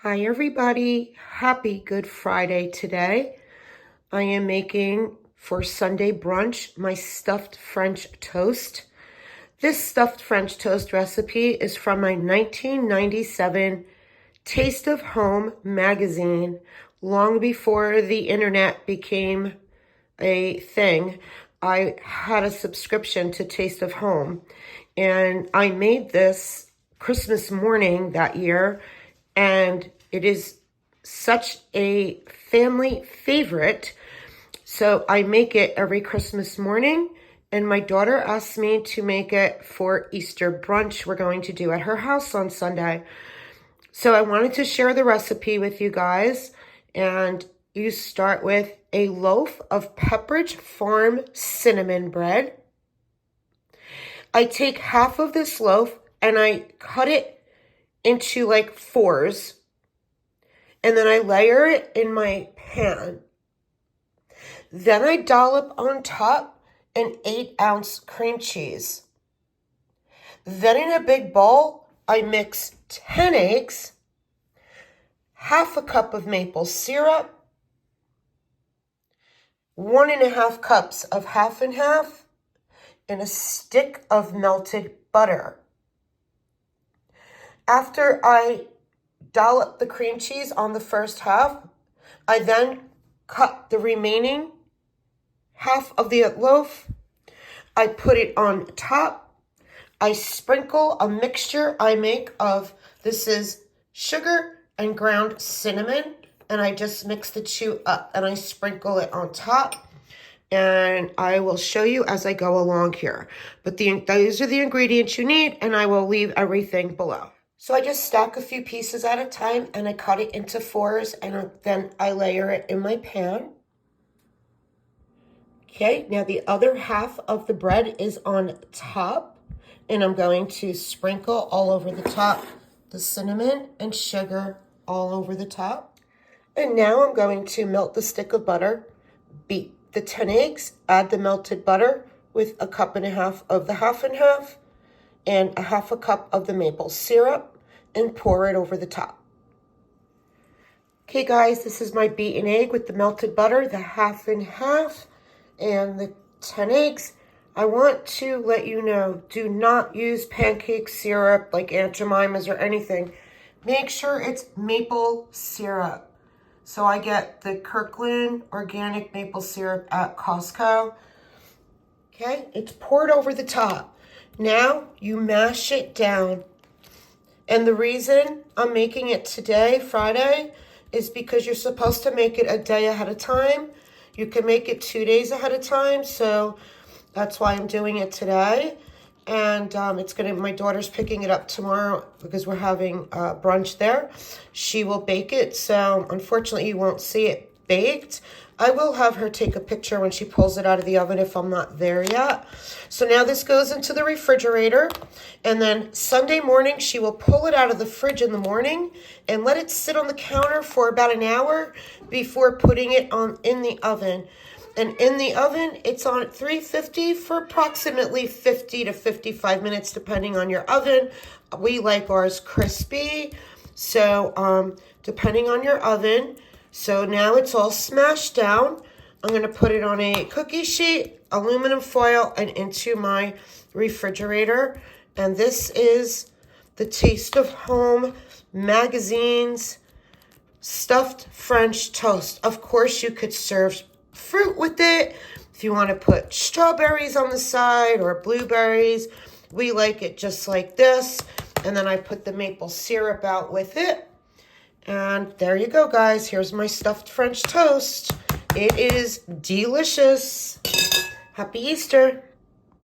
Hi everybody, happy Good Friday today. I am making for Sunday brunch my stuffed French toast. This stuffed French toast recipe is from my 1997 Taste of Home magazine, long before the internet became a thing. I had a subscription to Taste of Home, and I made this Christmas morning that year, and it is such a family favorite. So I make it every Christmas morning, and my daughter asked me to make it for Easter brunch we're going to do at her house on Sunday. So I wanted to share the recipe with you guys, and you start with a loaf of Pepperidge Farm cinnamon bread. I take half of this loaf and I cut it into like fours, and then I layer it in my pan. Then I dollop on top an 8-ounce cream cheese. Then in a big bowl, I mix 10 eggs, half a cup of maple syrup, 1.5 cups of half and half, and a stick of melted butter. After I dollop the cream cheese on the first half, I then cut the remaining half of the loaf. I put it on top. I sprinkle a mixture I make of, this is sugar and ground cinnamon, and I just mix the two up and I sprinkle it on top. And I will show you as I go along here. But those are the ingredients you need, and I will leave everything below. So I just stack a few pieces at a time, and I cut it into fours, and then I layer it in my pan. Okay, now the other half of the bread is on top, and I'm going to sprinkle all over the top the cinnamon and sugar all over the top. And now I'm going to melt the stick of butter, beat the 10 eggs, add the melted butter with 1.5 cups of the half and half, and 1/2 cup of the maple syrup, and pour it over the top. Okay guys, this is my beaten egg with the melted butter, the half and half, and the 10 eggs. I want to let you know, do not use pancake syrup like Aunt Jemima's or anything. Make sure it's maple syrup. So I get the Kirkland organic maple syrup at Costco. Okay, it's poured over the top. Now you mash it down. And the reason I'm making it today, Friday, is because you're supposed to make it a day ahead of time. You can make it 2 days ahead of time, so that's why I'm doing it today. And my daughter's picking it up tomorrow because we're having brunch there. She will bake it, so unfortunately you won't see it baked. I will have her take a picture when she pulls it out of the oven if I'm not there yet. So now this goes into the refrigerator, and then Sunday morning she will pull it out of the fridge in the morning and let it sit on the counter for about an hour before putting it in the oven. And in the oven, it's on at 350 for approximately 50 to 55 minutes, depending on your oven. We like ours crispy, so depending on your oven. So now it's all smashed down. I'm going to put it on a cookie sheet, aluminum foil, and into my refrigerator. And this is the Taste of Home magazine's stuffed French toast. Of course, you could serve fruit with it. If you want to put strawberries on the side or blueberries, we like it just like this. And then I put the maple syrup out with it. And there you go, guys. Here's my stuffed French toast. It is delicious. Happy Easter.